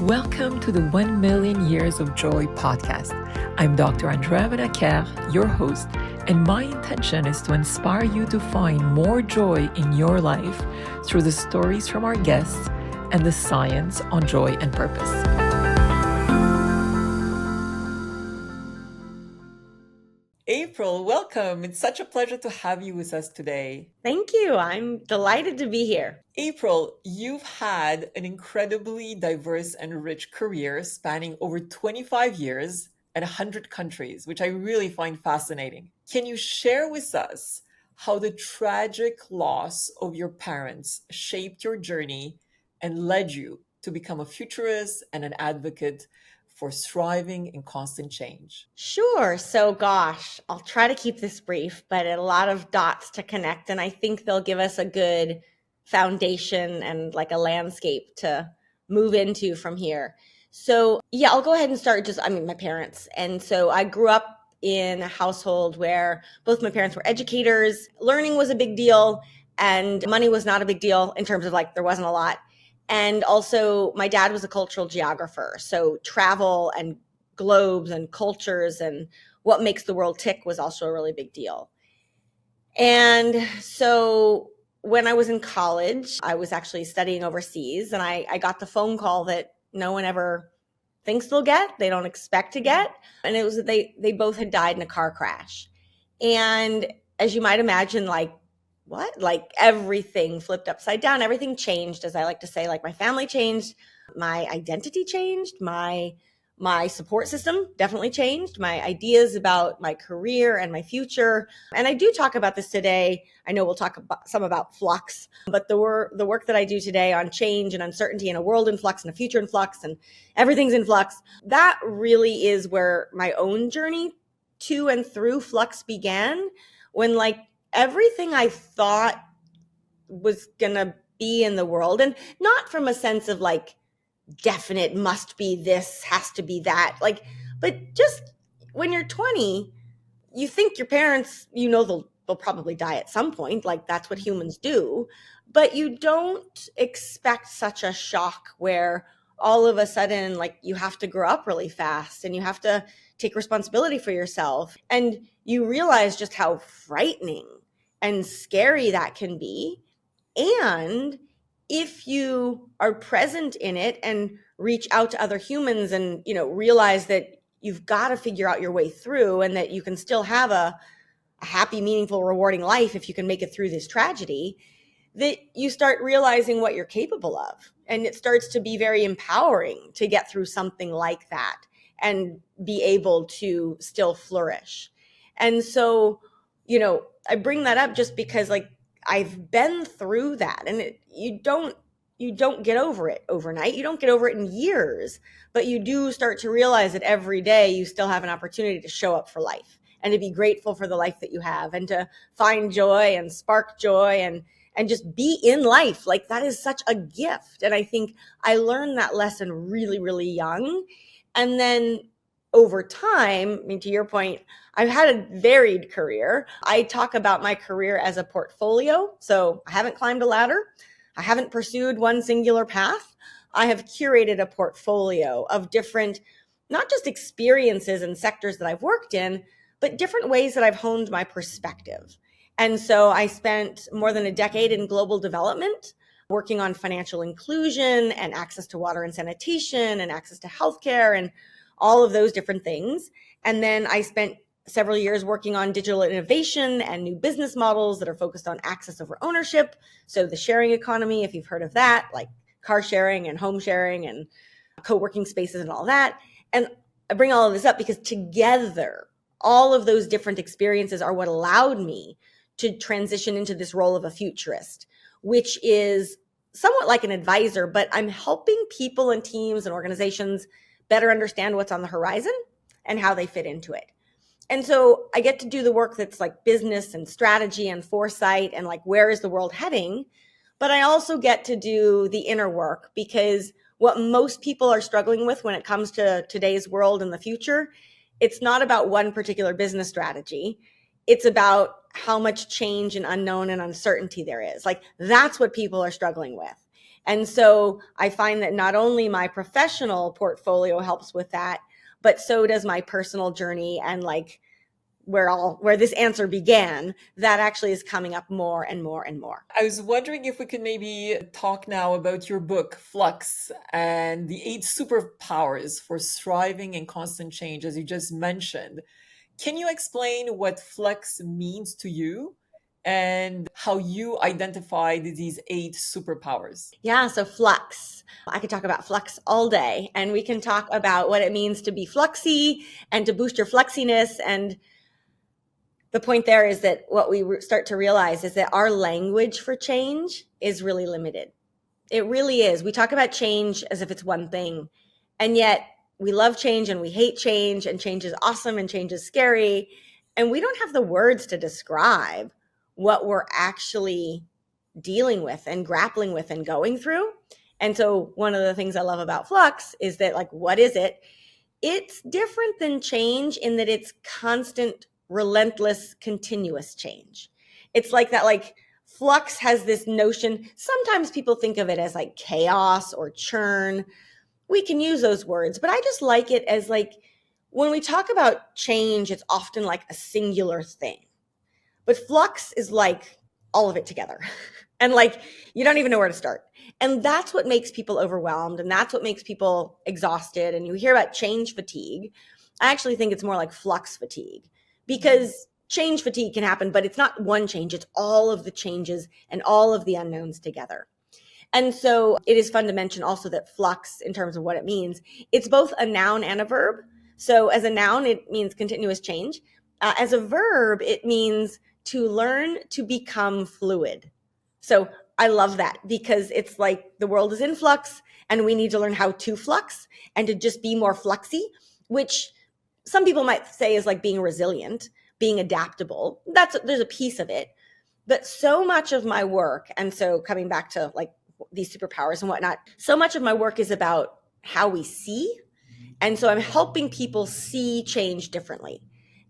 Welcome to the 1 Million Years of Joy podcast. I'm Dr. Andrea Benaker, your host, and my intention is to inspire you to find more joy in your life through the stories from our guests and the science on joy and purpose. April, welcome. It's such a pleasure to have you with us today. Thank you. I'm delighted to be here. April, you've had an incredibly diverse and rich career spanning over 25 years and 100 countries, which I really find fascinating. Can you share with us how the tragic loss of your parents shaped your journey and led you to become a futurist and an advocate for thriving in constant change? Sure. So, I'll try to keep this brief, but a lot of dots to connect. And I think they'll give us a good foundation and like a landscape to move into from here. So, I'll go ahead and start my parents. And so I grew up in a household where both my parents were educators. Learning was a big deal and money was not a big deal in terms of there wasn't a lot. And also my dad was a cultural geographer. So travel and globes and cultures and what makes the world tick was also a really big deal. And so when I was in college, I was actually studying overseas, and I got the phone call that no one ever thinks they'll get, they don't expect to get. And it was that they both had died in a car crash. And as you might imagine, everything flipped upside down. Everything changed, as I like to say. My family changed, my identity changed, my support system definitely changed, my ideas about my career and my future. And I do talk about this today. I know we'll talk some about flux, but the work that I do today on change and uncertainty in a world in flux and a future in flux and everything's in flux, that really is where my own journey to and through flux began, when everything I thought was going to be in the world, and not from a sense of definite must be this, has to be that, but just when you're 20, you think your parents, they'll probably die at some point. That's what humans do. But you don't expect such a shock where all of a sudden, you have to grow up really fast and you have to take responsibility for yourself. And you realize just how frightening and scary that can be. And if you are present in it and reach out to other humans and, realize that you've got to figure out your way through and that you can still have a happy, meaningful, rewarding life if you can make it through this tragedy, that you start realizing what you're capable of. And it starts to be very empowering to get through something like that and be able to still flourish. And so, I bring that up just because I've been through that, and you don't get over it overnight. You don't get over it in years, but you do start to realize that every day you still have an opportunity to show up for life and to be grateful for the life that you have and to find joy and spark joy and just be in life. That is such a gift. And I think I learned that lesson really, really young. And then over time, to your point, I've had a varied career. I talk about my career as a portfolio. So I haven't climbed a ladder. I haven't pursued one singular path. I have curated a portfolio of different, not just experiences and sectors that I've worked in, but different ways that I've honed my perspective. And so I spent more than a decade in global development, working on financial inclusion and access to water and sanitation and access to healthcare and all of those different things. And then I spent several years working on digital innovation and new business models that are focused on access over ownership. So the sharing economy, if you've heard of that, like car sharing and home sharing and co-working spaces and all that. And I bring all of this up because together, all of those different experiences are what allowed me to transition into this role of a futurist, which is somewhat like an advisor, but I'm helping people and teams and organizations better understand what's on the horizon and how they fit into it. And so I get to do the work that's business and strategy and foresight and where is the world heading? But I also get to do the inner work, because what most people are struggling with when it comes to today's world and the future, it's not about one particular business strategy. It's about how much change and unknown and uncertainty there is. That's what people are struggling with. And so I find that not only my professional portfolio helps with that, but so does my personal journey, and like where this answer began, that actually is coming up more and more and more. I was wondering if we could maybe talk now about your book, Flux, and the 8 superpowers for thriving in constant change, as you just mentioned. Can you explain what flux means to you and how you identified these 8 superpowers? Yeah, so flux. I could talk about flux all day, and we can talk about what it means to be fluxy and to boost your fluxiness. And the point there is that what we start to realize is that our language for change is really limited. It really is. We talk about change as if it's one thing, and yet we love change and we hate change, and change is awesome and change is scary. And we don't have the words to describe what we're actually dealing with and grappling with and going through. And so one of the things I love about flux is that, like, what is it? It's different than change in that it's constant, relentless, continuous change. It's like that, like, flux has this notion. Sometimes people think of it as like chaos or churn. We can use those words, but I just like it as, like, when we talk about change, it's often like a singular thing. But flux is like all of it together. And like, you don't even know where to start. And that's what makes people overwhelmed. And that's what makes people exhausted. And you hear about change fatigue. I actually think it's more like flux fatigue, because change fatigue can happen, but it's not one change. It's all of the changes and all of the unknowns together. And so it is fun to mention also that flux, in terms of what it means, it's both a noun and a verb. So as a noun, it means continuous change. As a verb, it means to learn to become fluid. So I love that, because it's like the world is in flux and we need to learn how to flux and to just be more fluxy, which some people might say is like being resilient, being adaptable. There's a piece of it. But so much of my work, and so coming back to like these superpowers and whatnot, so much of my work is about how we see. And so I'm helping people see change differently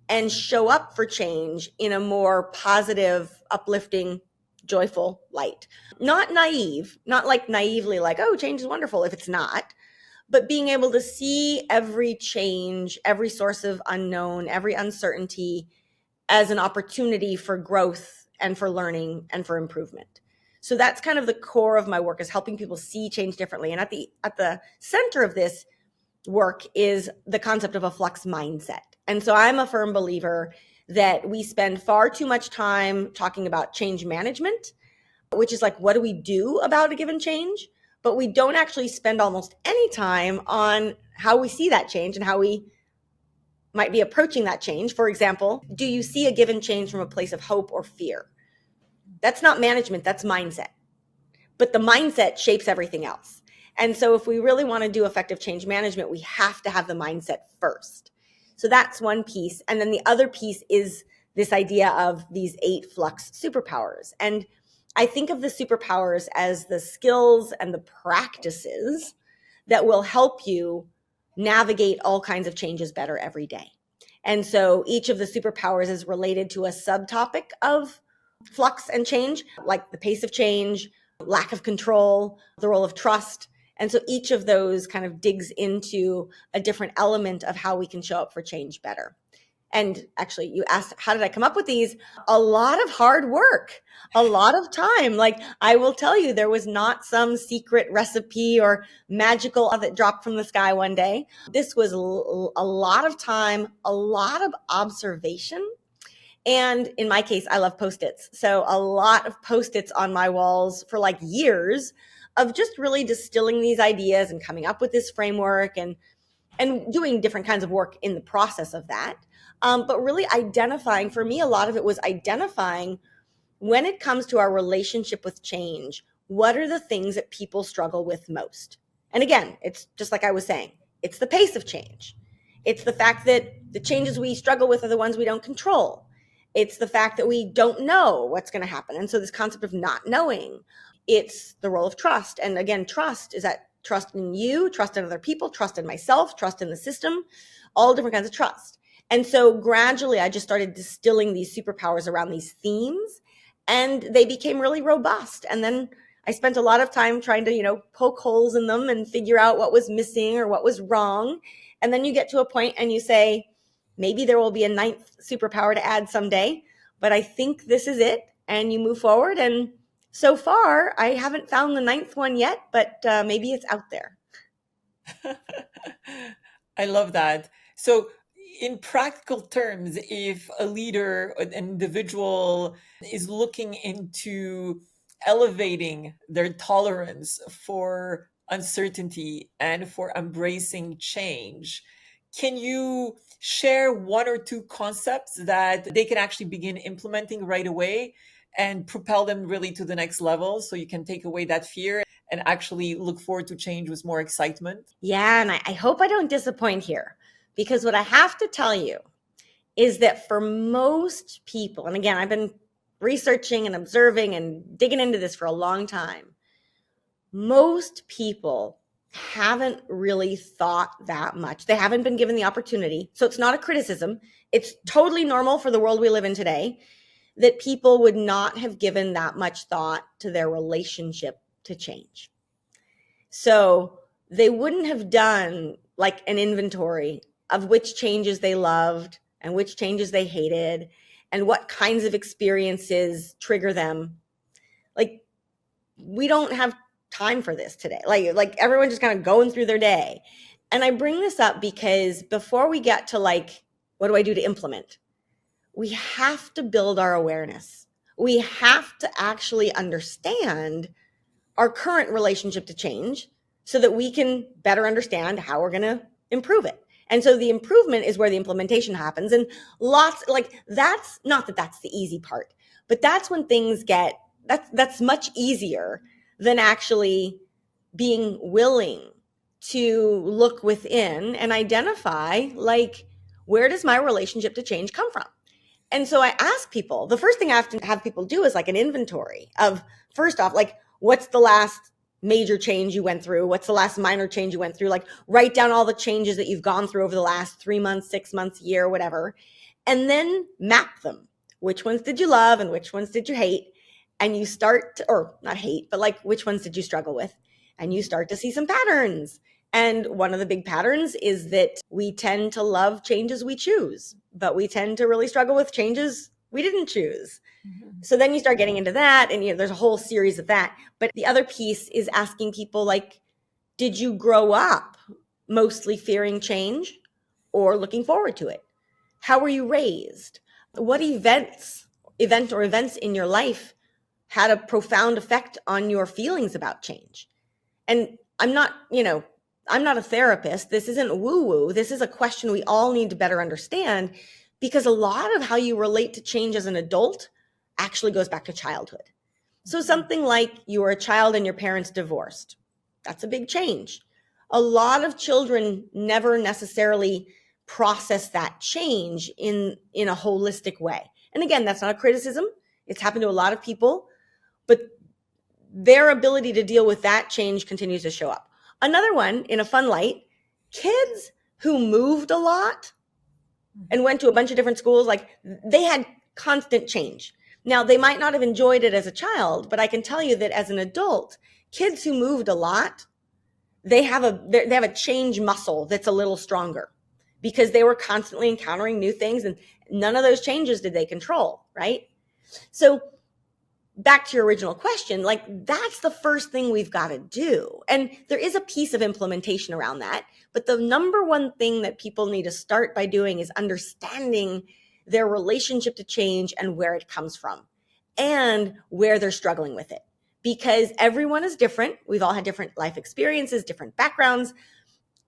and show up for change in a more positive, uplifting, joyful light. Not naive, not like naively like, oh, change is wonderful, if it's not, but being able to see every change, every source of unknown, every uncertainty as an opportunity for growth and for learning and for improvement. So that's kind of the core of my work, is helping people see change differently. And at the center of this work is the concept of a flux mindset. And so I'm a firm believer that we spend far too much time talking about change management, which is like, what do we do about a given change? But we don't actually spend almost any time on how we see that change and how we might be approaching that change. For example, do you see a given change from a place of hope or fear? That's not management, that's mindset. But the mindset shapes everything else. And so if we really want to do effective change management, we have to have the mindset first. So that's one piece. And then the other piece is this idea of these 8 flux superpowers. And I think of the superpowers as the skills and the practices that will help you navigate all kinds of changes better every day. And so each of the superpowers is related to a subtopic of flux and change, like the pace of change, lack of control, the role of trust. And so each of those kind of digs into a different element of how we can show up for change better. And actually, you asked, how did I come up with these? A lot of hard work, a lot of time. Like, I will tell you, there was not some secret recipe or magical that dropped from the sky one day. This was a lot of time, a lot of observation. And in my case, I love Post-its. So a lot of Post-its on my walls for like years of just really distilling these ideas and coming up with this framework and doing different kinds of work in the process of that. But really identifying, for me, a lot of it was identifying, when it comes to our relationship with change, what are the things that people struggle with most? And again, it's just like I was saying, it's the pace of change. It's the fact that the changes we struggle with are the ones we don't control. It's the fact that we don't know what's going to happen. And so this concept of not knowing, it's the role of trust. And again, trust is that trust in you, trust in other people, trust in myself, trust in the system, all different kinds of trust. And so gradually I just started distilling these superpowers around these themes, and they became really robust. And then I spent a lot of time trying to, poke holes in them and figure out what was missing or what was wrong. And then you get to a point and you say, maybe there will be a ninth superpower to add someday, but I think this is it. And you move forward. And so far, I haven't found the ninth one yet, but maybe it's out there. I love that. So, in practical terms, if a leader, an individual is looking into elevating their tolerance for uncertainty and for embracing change, can you share one or two concepts that they can actually begin implementing right away and propel them really to the next level so you can take away that fear and actually look forward to change with more excitement? Yeah, and I hope I don't disappoint here, because what I have to tell you is that for most people, and again, I've been researching and observing and digging into this for a long time, most people haven't really thought that much. They haven't been given the opportunity. So it's not a criticism. It's totally normal for the world we live in today that people would not have given that much thought to their relationship to change. So they wouldn't have done like an inventory of which changes they loved and which changes they hated and what kinds of experiences trigger them. Like, we don't have time for this today. Like everyone's just kind of going through their day. And I bring this up because before we get to like, what do I do to implement? We have to build our awareness. We have to actually understand our current relationship to change so that we can better understand how we're going to improve it. And so the improvement is where the implementation happens. And that's not that that's the easy part, but that's when things get, that's much easier than actually being willing to look within and identify, like, where does my relationship to change come from? And so I ask people, the first thing I have to have people do is like an inventory of, first off, like, what's the last major change you went through? What's the last minor change you went through? Like, write down all the changes that you've gone through over the last 3 months, 6 months, year, whatever, and then map them. Which ones did you love and which ones did you hate? And you start to, or not hate, but like, which ones did you struggle with? And you start to see some patterns. And one of the big patterns is that we tend to love changes we choose, but we tend to really struggle with changes we didn't choose. Mm-hmm. So then you start getting into that, and there's a whole series of that. But the other piece is asking people, like, did you grow up mostly fearing change or looking forward to it? How were you raised? What events in your life had a profound effect on your feelings about change? And I'm not a therapist. This isn't woo-woo. This is a question we all need to better understand, because a lot of how you relate to change as an adult actually goes back to childhood. So something like you were a child and your parents divorced. That's a big change. A lot of children never necessarily process that change in a holistic way. And again, that's not a criticism. It's happened to a lot of people, but their ability to deal with that change continues to show up. Another one, in a fun light, kids who moved a lot and went to a bunch of different schools, like, they had constant change. Now, they might not have enjoyed it as a child, but I can tell you that as an adult, kids who moved a lot, they have a change muscle that's a little stronger because they were constantly encountering new things, and none of those changes did they control, right? So back to your original question, like, that's the first thing we've got to do. And there is a piece of implementation around that. But the number one thing that people need to start by doing is understanding their relationship to change and where it comes from and where they're struggling with it. Because everyone is different. We've all had different life experiences, different backgrounds.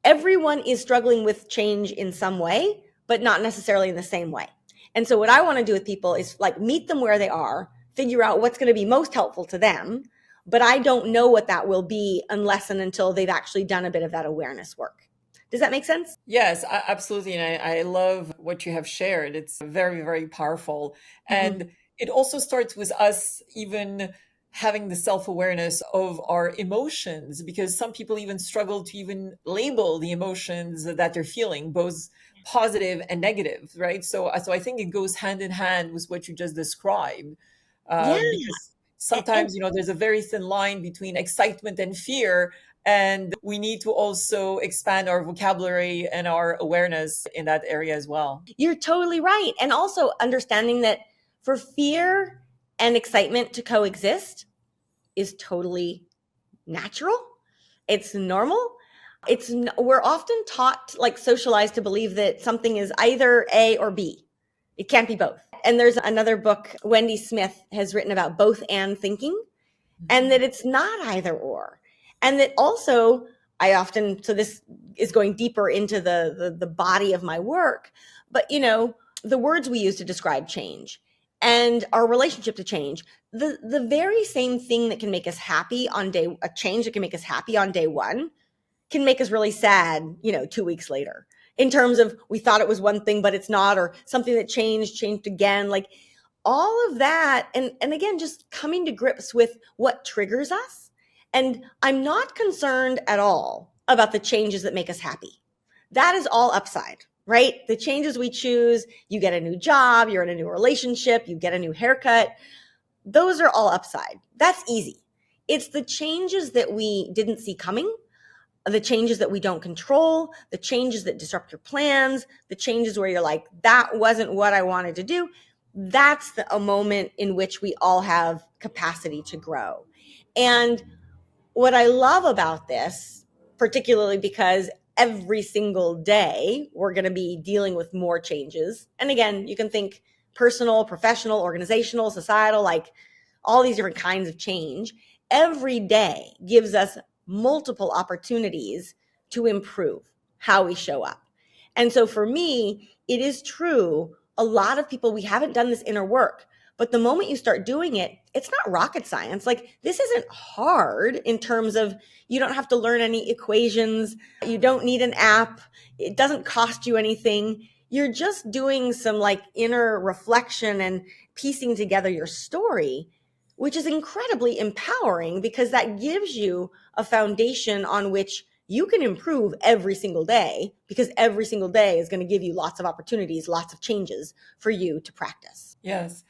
Everyone is struggling with change in some way, but not necessarily in the same way. And so what I want to do with people is, like, meet them where they are, figure out what's going to be most helpful to them. But I don't know what that will be unless and until they've actually done a bit of that awareness work. Does that make sense? Yes, absolutely. And I love what you have shared. It's very, very powerful. Mm-hmm. And it also starts with us even having the self-awareness of our emotions, because some people even struggle to even label the emotions that they're feeling, both positive and negative, right? So I think it goes hand in hand with what you just described. Yeah. Because And sometimes, there's a very thin line between excitement and fear. And we need to also expand our vocabulary and our awareness in that area as well. you're totally right. And also understanding that for fear and excitement to coexist is totally natural. It's normal. We're often taught, like socialized, to believe that something is either A or B. It can't be both. And there's another book Wendy Smith has written about both and thinking, and that it's not either or. And that also so this is going deeper into the body of my work, but the words we use to describe change and our relationship to change, the very same thing that can make us happy a change that can make us happy on day one can make us really sad, 2 weeks later, in terms of we thought it was one thing, but it's not, or something that changed again. Like all of that. And again, just coming to grips with what triggers us. And I'm not concerned at all about the changes that make us happy. That is all upside, right? The changes we choose, you get a new job, you're in a new relationship, you get a new haircut. Those are all upside. That's easy. It's the changes that we didn't see coming, the changes that we don't control, the changes that disrupt your plans, the changes where you're like, that wasn't what I wanted to do. That's a moment in which we all have capacity to grow. And what I love about this, particularly because every single day we're going to be dealing with more changes. And again, you can think personal, professional, organizational, societal, like all these different kinds of change. Every day gives us multiple opportunities to improve how we show up. And so for me, it is true. A lot of people, we haven't done this inner work, but the moment you start doing it, it's not rocket science. Like this isn't hard in terms of you don't have to learn any equations. You don't need an app. It doesn't cost you anything. You're just doing some like inner reflection and piecing together your story, which is incredibly empowering because that gives you a foundation on which you can improve every single day, because every single day is going to give you lots of opportunities, lots of changes for you to practice. Yes.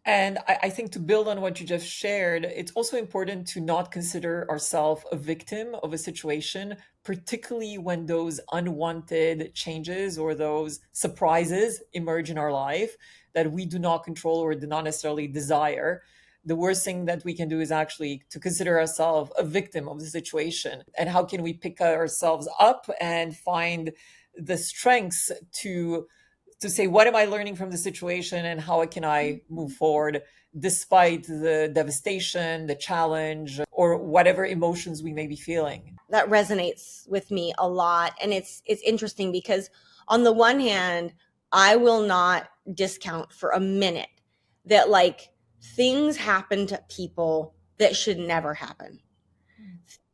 And I think to build on what you just shared, it's also important to not consider ourselves a victim of a situation, particularly when those unwanted changes or those surprises emerge in our life that we do not control or do not necessarily desire. The worst thing that we can do is actually to consider ourselves a victim of the situation. And how can we pick ourselves up and find the strengths to say, what am I learning from the situation and how can I move forward despite the devastation, the challenge, or whatever emotions we may be feeling? That resonates with me a lot. And it's interesting because on the one hand, I will not discount for a minute that like things happen to people that should never happen.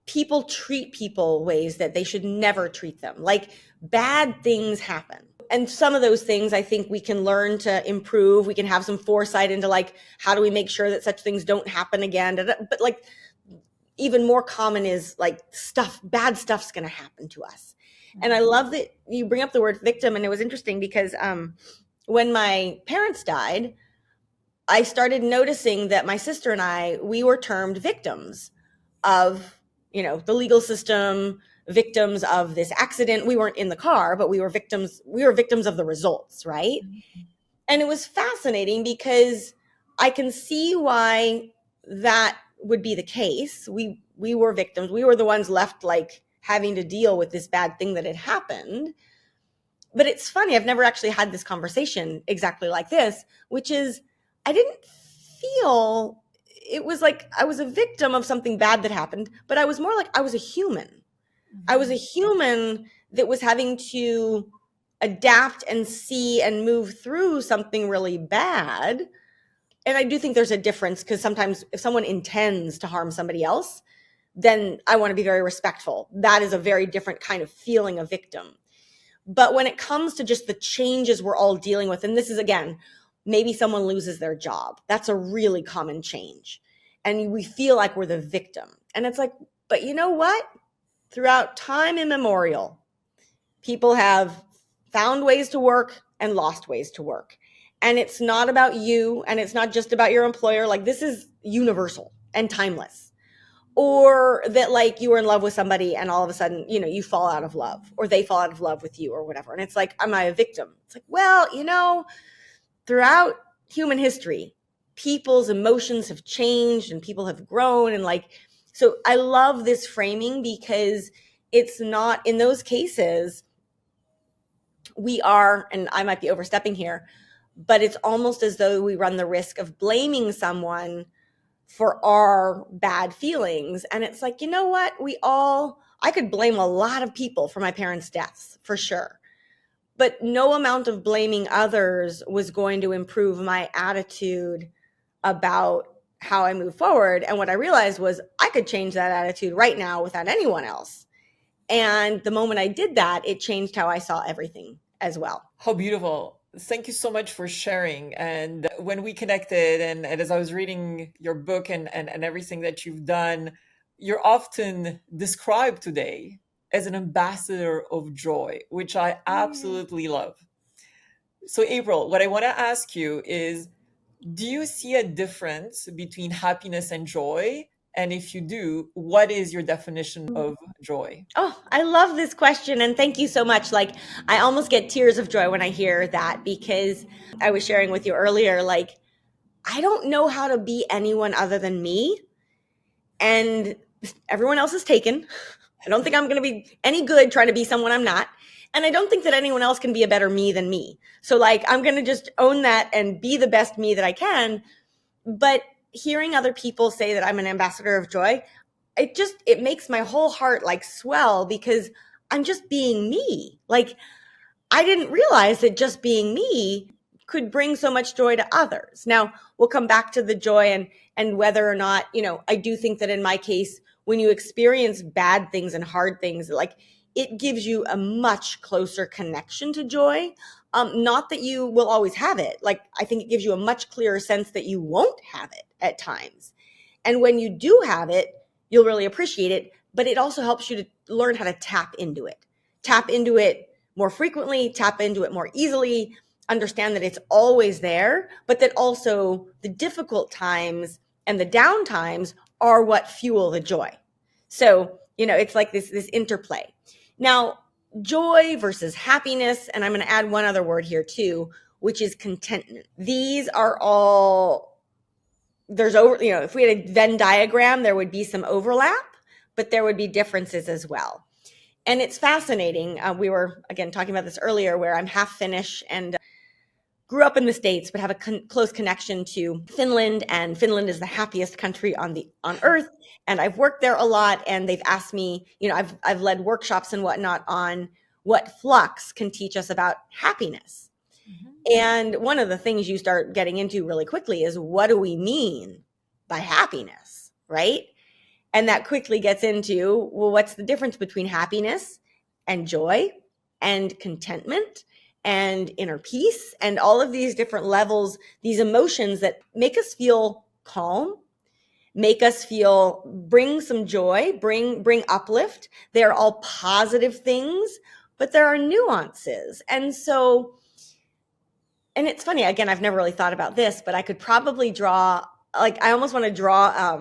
People treat people ways that they should never treat them. Like bad things happen. And some of those things I think we can learn to improve. We can have some foresight into like, how do we make sure that such things don't happen again? But like even more common is like bad stuff's going to happen to us. And I love that you bring up the word victim. And it was interesting because when my parents died, I started noticing that my sister and we were termed victims of, the legal system, victims of this accident. We weren't in the car, but we were victims of the results, right? And it was fascinating because I can see why that would be the case. We were victims. We were the ones left like having to deal with this bad thing that had happened. But it's funny, I've never actually had this conversation exactly like this, which is I didn't feel it was like I was a victim of something bad that happened, but I was more like I was a human. I was a human that was having to adapt and see and move through something really bad. And I do think there's a difference because sometimes if someone intends to harm somebody else, then I want to be very respectful. That is a very different kind of feeling a victim. But when it comes to just the changes we're all dealing with, and this is again, maybe someone loses their job. That's a really common change. And we feel like we're the victim. And it's like, but you know what? Throughout time immemorial, people have found ways to work and lost ways to work. And it's not about you, and it's not just about your employer. Like, this is universal and timeless. Or that, like, you were in love with somebody and all of a sudden, you fall out of love, or they fall out of love with you, or whatever. And it's like, am I a victim? It's like, well, throughout human history, people's emotions have changed and people have grown. And like, so I love this framing, because it's not, in those cases, we are, and I might be overstepping here, but it's almost as though we run the risk of blaming someone for our bad feelings. And it's like, you know what? I could blame a lot of people for my parents' deaths, for sure. But no amount of blaming others was going to improve my attitude about how I move forward. And what I realized was I could change that attitude right now without anyone else. And the moment I did that, it changed how I saw everything as well. How beautiful. Thank you so much for sharing. And when we connected, and as I was reading your book and everything that you've done, you're often described today as an ambassador of joy, which I absolutely love. So, April, what I want to ask you is, do you see a difference between happiness and joy? And if you do, what is your definition of joy? Oh, I love this question. And thank you so much. Like, I almost get tears of joy when I hear that, because I was sharing with you earlier, like, I don't know how to be anyone other than me. And everyone else is taken. I don't think I'm going to be any good trying to be someone I'm not. And I don't think that anyone else can be a better me than me. So, like, I'm going to just own that and be the best me that I can. But hearing other people say that I'm an ambassador of joy, it makes my whole heart like swell, because I'm just being me. Like, I didn't realize that just being me could bring so much joy to others. Now, we'll come back to the joy and whether or not, I do think that in my case, when you experience bad things and hard things, like, it gives you a much closer connection to joy. Not that you will always have it. Like, I think it gives you a much clearer sense that you won't have it at times. And when you do have it, you'll really appreciate it. But it also helps you to learn how to tap into it more frequently, tap into it more easily, understand that it's always there, but that also the difficult times and the down times are what fuel the joy. So, it's like this interplay. Now, joy versus happiness, and I'm going to add one other word here too, which is contentment. These are all, if we had a Venn diagram, there would be some overlap, but there would be differences as well. And it's fascinating. We were, again, talking about this earlier, where I'm half Finnish and grew up in the States, but have a close connection to Finland. And Finland is the happiest country on earth. And I've worked there a lot. And they've asked me, I've led workshops and whatnot on what flux can teach us about happiness. Mm-hmm. And one of the things you start getting into really quickly is, what do we mean by happiness, right? And that quickly gets into, well, what's the difference between happiness and joy and contentment and inner peace and all of these different levels, these emotions that make us feel calm, make us bring some joy, bring uplift. They're all positive things, but there are nuances. And so, and it's funny, again, I've never really thought about this, but I could probably I almost want to draw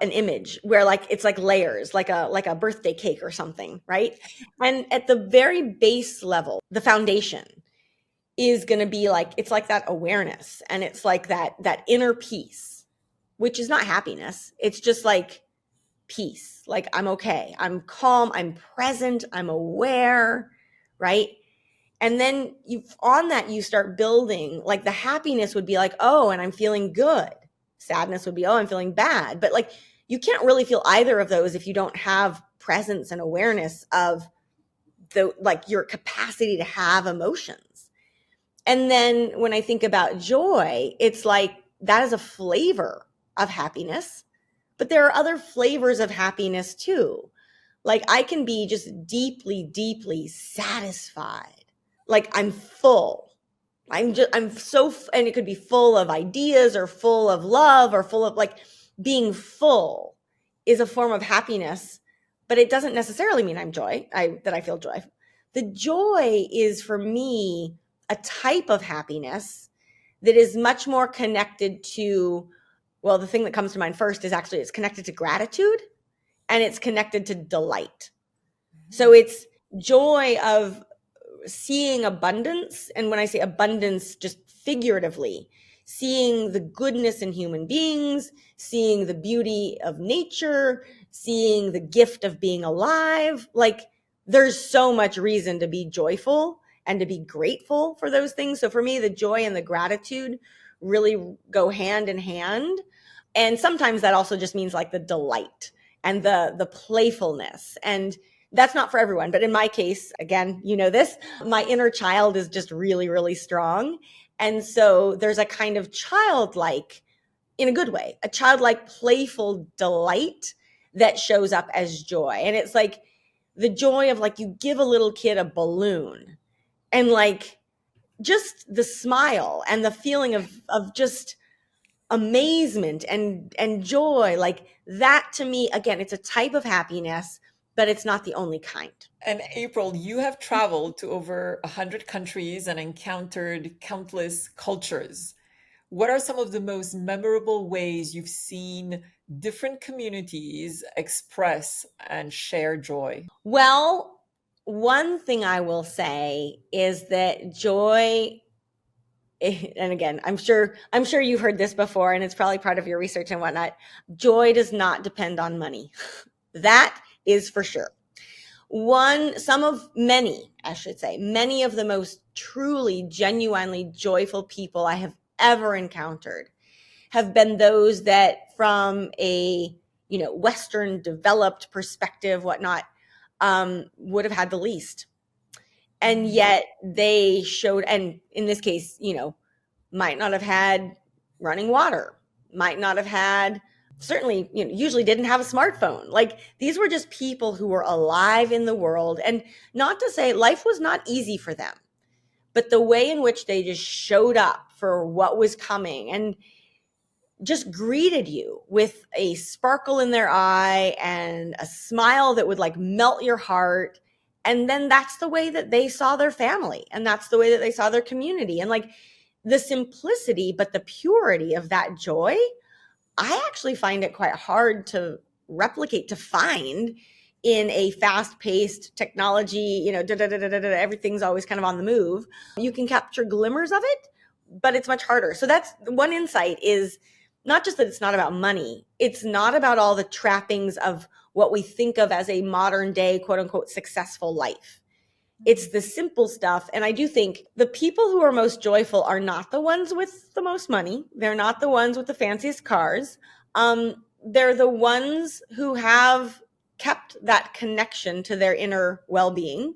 an image where, like, it's like layers, like a birthday cake or something, right? And at the very base level, the foundation is going to be like, it's like that awareness, and it's like that inner peace, which is not happiness. It's just like peace. Like, I'm okay. I'm calm. I'm present. I'm aware, right? And then on that, you start building, like, the happiness would be like, oh, and I'm feeling good. Sadness would be, oh, I'm feeling bad. But, like, you can't really feel either of those if you don't have presence and awareness of your capacity to have emotions. And then when I think about joy, it's like, that is a flavor of happiness, but there are other flavors of happiness too. Like, I can be just deeply, deeply satisfied. Like, I'm full. And it could be full of ideas or full of love or full of, like, being full is a form of happiness, but it doesn't necessarily mean that I feel joy. The joy is, for me, a type of happiness that is much more connected to, well, the thing that comes to mind first is actually it's connected to gratitude and it's connected to delight. So it's joy of seeing abundance. And when I say abundance, just figuratively, seeing the goodness in human beings, seeing the beauty of nature, seeing the gift of being alive. Like, there's so much reason to be joyful and to be grateful for those things. So for me, the joy and the gratitude really go hand in hand. And sometimes that also just means like the delight and the playfulness. And that's not for everyone, but in my case, again, you know this, my inner child is just really, really strong. And so there's a kind of childlike, in a good way, a childlike playful delight that shows up as joy. And it's like the joy of, like, you give a little kid a balloon and like just the smile and the feeling of just amazement and joy, like that, to me, again, it's a type of happiness, but it's not the only kind. And April, you have traveled to over 100 countries and encountered countless cultures. What are some of the most memorable ways you've seen different communities express and share joy? Well, one thing I will say is that joy, and again, I'm sure you've heard this before and it's probably part of your research and whatnot, joy does not depend on money. That is for sure. I should say, many of the most truly, genuinely joyful people I have ever encountered have been those that, from a, Western developed perspective, whatnot, would have had the least. And yet they showed, and in this case, might not have had running water, might not have had, certainly, usually didn't have a smartphone. Like, these were just people who were alive in the world. And not to say life was not easy for them, but the way in which they just showed up for what was coming and just greeted you with a sparkle in their eye and a smile that would like melt your heart. And then that's the way that they saw their family, and that's the way that they saw their community. And like the simplicity, but the purity of that joy, I actually find it quite hard to replicate, to find in a fast-paced technology, everything's always kind of on the move. You can capture glimmers of it, but it's much harder. So that's one insight, is not just that it's not about money. It's not about all the trappings of what we think of as a modern day, quote unquote, successful life. It's the simple stuff. And I do think the people who are most joyful are not the ones with the most money. They're not the ones with the fanciest cars. They're the ones who have kept that connection to their inner well-being.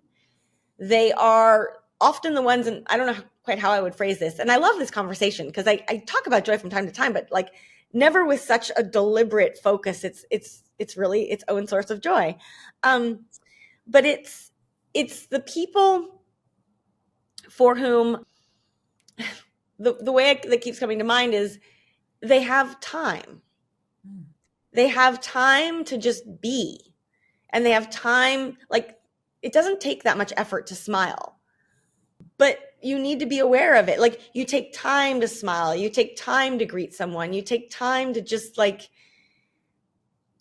They are often the ones, and I don't know quite how I would phrase this. And I love this conversation because I talk about joy from time to time, but like never with such a deliberate focus. It's really its own source of joy. But it's the people for whom the way that keeps coming to mind is they have time. They have time to just be. And they have time, like, it doesn't take that much effort to smile, but you need to be aware of it. Like, you take time to smile, you take time to greet someone, you take time to just like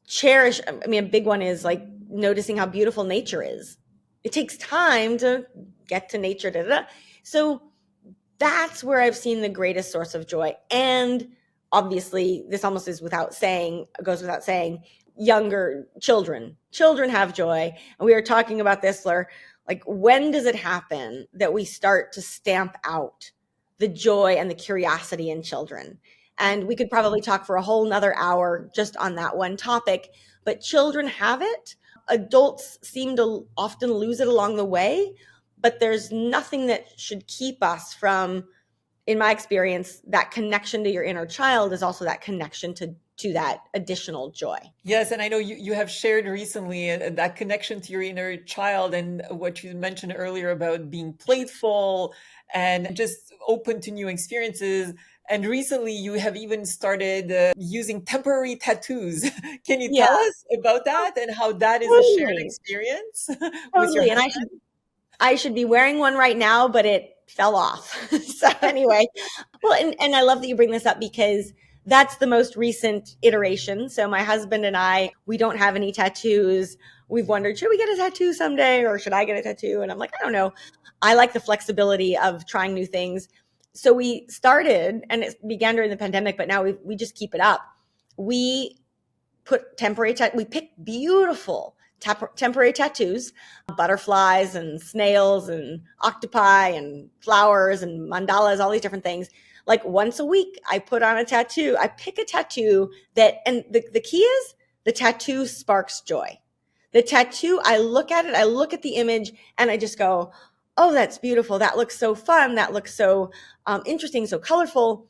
cherish. I mean, a big one is like noticing how beautiful nature is. It takes time to get to nature. So that's where I've seen the greatest source of joy. And obviously, this almost goes without saying, younger children have joy. And we were talking about this, like, when does it happen that we start to stamp out the joy and the curiosity in children? And we could probably talk for a whole nother hour just on that one topic, but children have it. Adults seem to often lose it along the way, but there's nothing that should keep us from, in my experience, that connection to your inner child is also that connection to that additional joy. Yes, and I know you have shared recently that connection to your inner child and what you mentioned earlier about being playful and just open to new experiences. And recently you have even started using temporary tattoos. Can you tell Yeah, us about that and how that is a shared totally. experience with your Totally. And husband? I should be wearing one right now, but it fell off. So anyway, well, and I love that you bring this up because that's the most recent iteration. So my husband and I, we don't have any tattoos. We've wondered, should we get a tattoo someday or should I get a tattoo? And I'm like, I don't know. I like the flexibility of trying new things. So we started, and it began during the pandemic, but now we just keep it up. We put temporary, we pick beautiful temporary tattoos, butterflies and snails and octopi and flowers and mandalas, all these different things. Like once a week, I put on a tattoo. I pick a tattoo that, and the key is the tattoo sparks joy. The tattoo, I look at it, I look at the image, and I just go, oh, that's beautiful. That looks so fun. That looks so interesting, so colorful.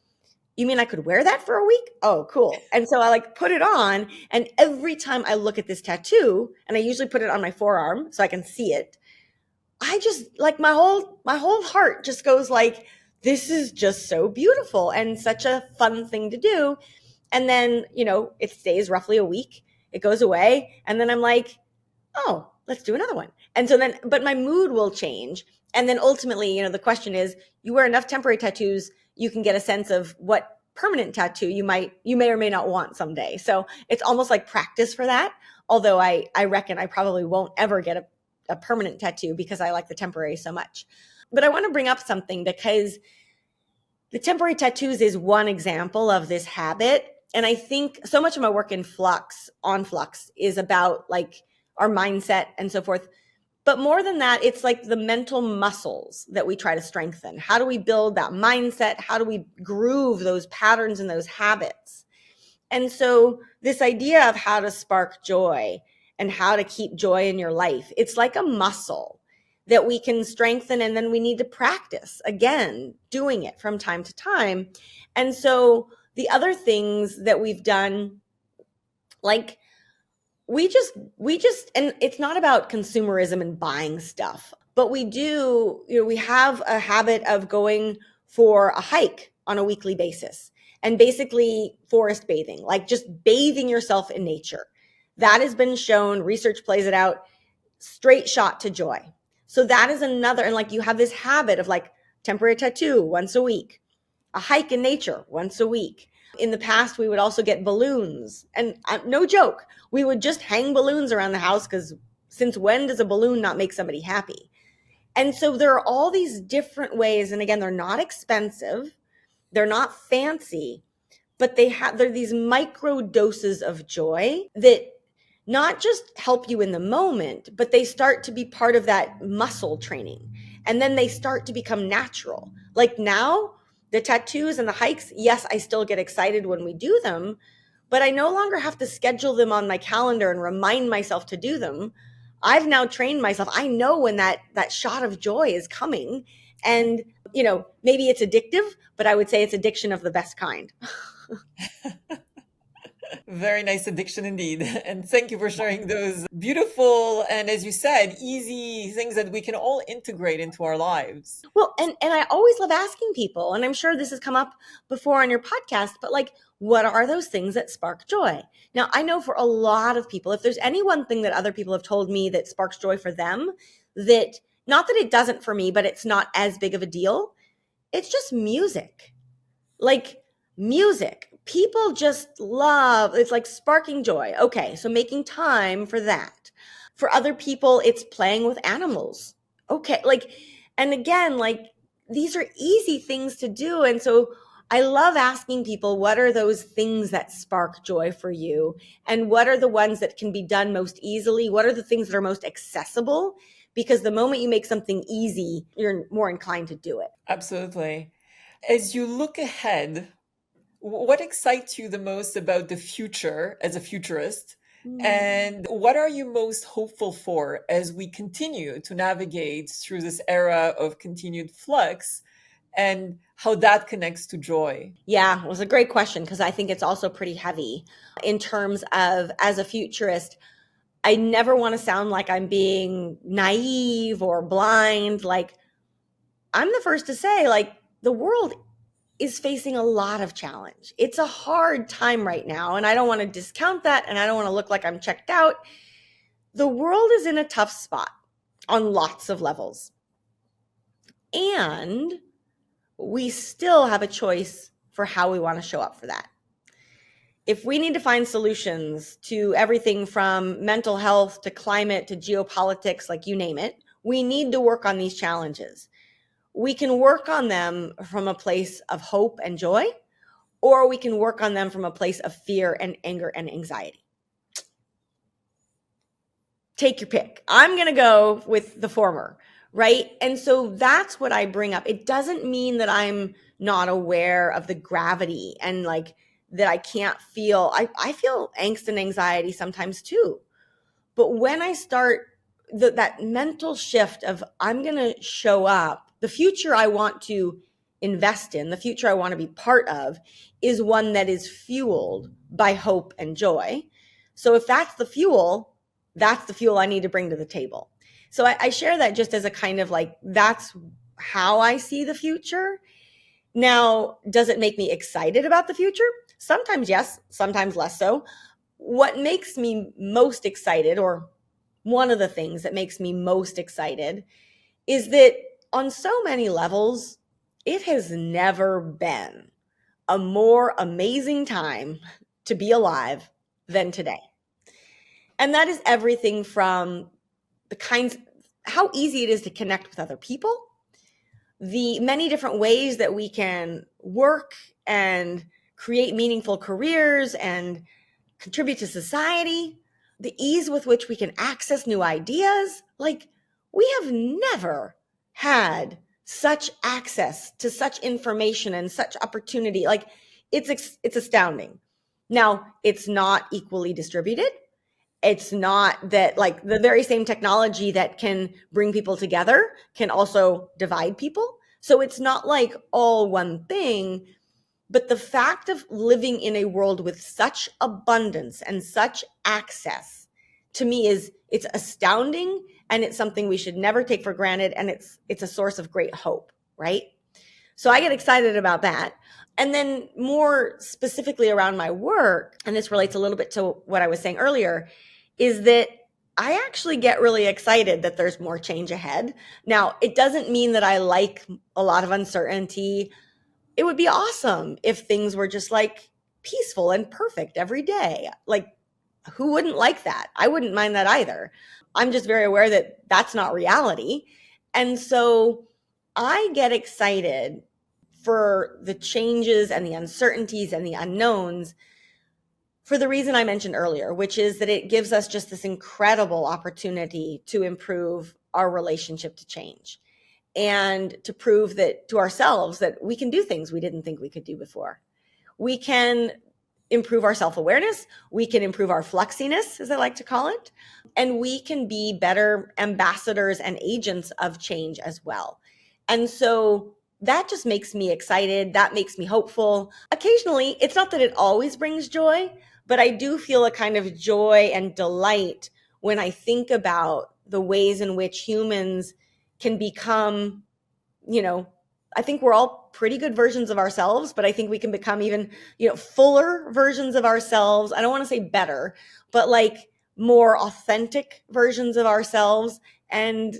You mean I could wear that for a week? Oh, cool. And so I like put it on, and every time I look at this tattoo, and I usually put it on my forearm so I can see it, I just like my whole heart just goes like, this is just so beautiful and such a fun thing to do. And then, it stays roughly a week. It goes away. And then I'm like, oh, let's do another one. And so then, but my mood will change. And then ultimately, the question is, you wear enough temporary tattoos, you can get a sense of what permanent tattoo you may or may not want someday. So it's almost like practice for that. Although I reckon I probably won't ever get a permanent tattoo because I like the temporary so much. But I want to bring up something because the temporary tattoos is one example of this habit. And I think so much of my work in Flux is about like our mindset and so forth. But more than that, it's like the mental muscles that we try to strengthen. How do we build that mindset? How do we groove those patterns and those habits? And so this idea of how to spark joy and how to keep joy in your life, it's like a muscle that we can strengthen, and then we need to practice again, doing it from time to time. And so the other things that we've done, like we just, and it's not about consumerism and buying stuff, but we do, we have a habit of going for a hike on a weekly basis and basically forest bathing, like just bathing yourself in nature. That has been shown, research plays it out, straight shot to joy. So that is another, and like you have this habit of like temporary tattoo once a week, a hike in nature once a week. In the past, we would also get balloons, and no joke, we would just hang balloons around the house because since when does a balloon not make somebody happy? And so there are all these different ways, and again, they're not expensive, they're not fancy, but they're these micro doses of joy that not just help you in the moment, but they start to be part of that muscle training. And then they start to become natural. Like now, the tattoos and the hikes, yes, I still get excited when we do them, but I no longer have to schedule them on my calendar and remind myself to do them. I've now trained myself. I know when that shot of joy is coming. And, maybe it's addictive, but I would say it's addiction of the best kind. Very nice addiction indeed. And thank you for sharing those beautiful and, as you said, easy things that we can all integrate into our lives. Well, and I always love asking people, and I'm sure this has come up before on your podcast, but like, what are those things that spark joy? Now, I know for a lot of people, if there's any one thing that other people have told me that sparks joy for them, that not that it doesn't for me, but it's not as big of a deal, it's just music. Like music. People just love, it's like sparking joy. Okay, so making time for that. For other people, it's playing with animals. Okay, like, and again, like these are easy things to do. And so I love asking people, what are those things that spark joy for you? And what are the ones that can be done most easily? What are the things that are most accessible? Because the moment you make something easy, you're more inclined to do it. Absolutely. As you look ahead, what excites you the most about the future as a futurist? And what are you most hopeful for as we continue to navigate through this era of continued flux and how that connects to joy? Yeah, it was a great question because I think it's also pretty heavy in terms of, as a futurist, I never want to sound like I'm being naive or blind. Like, I'm the first to say, like, the world is facing a lot of challenge. It's a hard time right now, and I don't want to discount that, and I don't want to look like I'm checked out. The world is in a tough spot on lots of levels. And we still have a choice for how we want to show up for that. If we need to find solutions to everything from mental health to climate to geopolitics, like you name it, we need to work on these challenges. We can work on them from a place of hope and joy, or we can work on them from a place of fear and anger and anxiety. Take your pick. I'm going to go with the former, right? And so that's what I bring up. It doesn't mean that I'm not aware of the gravity and like that I can't feel, I feel angst and anxiety sometimes too. But when I start that mental shift of I'm going to show up, the future I want to invest in, the future I want to be part of is one that is fueled by hope and joy. So if that's the fuel I need to bring to the table. So I share that just as a kind of like, that's how I see the future. Now, does it make me excited about the future? Sometimes yes, sometimes less so. What makes me most excited, or one of the things that makes me most excited, is that on so many levels, it has never been a more amazing time to be alive than today. And that is everything from how easy it is to connect with other people, the many different ways that we can work and create meaningful careers and contribute to society, the ease with which we can access new ideas. Like, we have never had such access to such information and such opportunity. Like, it's astounding. Now, it's not equally distributed. It's not that like the very same technology that can bring people together can also divide people. So it's not like all one thing, but the fact of living in a world with such abundance and such access, to me, it's astounding, and it's something we should never take for granted, and it's a source of great hope, right? So I get excited about that. And then more specifically around my work, and this relates a little bit to what I was saying earlier, is that I actually get really excited that there's more change ahead. Now, it doesn't mean that I like a lot of uncertainty. It would be awesome if things were just like peaceful and perfect every day. Like, who wouldn't like that? I wouldn't mind that either. I'm just very aware that that's not reality. And so I get excited for the changes and the uncertainties and the unknowns for the reason I mentioned earlier, which is that it gives us just this incredible opportunity to improve our relationship to change and to prove that to ourselves that we can do things we didn't think we could do before. We can improve our self-awareness. We can improve our fluxiness, as I like to call it. And we can be better ambassadors and agents of change as well. And so that just makes me excited. That makes me hopeful. Occasionally, it's not that it always brings joy, but I do feel a kind of joy and delight when I think about the ways in which humans can become, I think we're all pretty good versions of ourselves, but I think we can become even, fuller versions of ourselves. I don't want to say better, but like more authentic versions of ourselves and,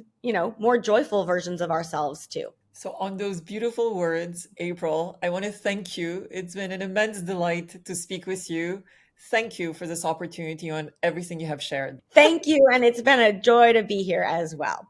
more joyful versions of ourselves too. So, on those beautiful words, April, I want to thank you. It's been an immense delight to speak with you. Thank you for this opportunity on everything you have shared. Thank you. And it's been a joy to be here as well.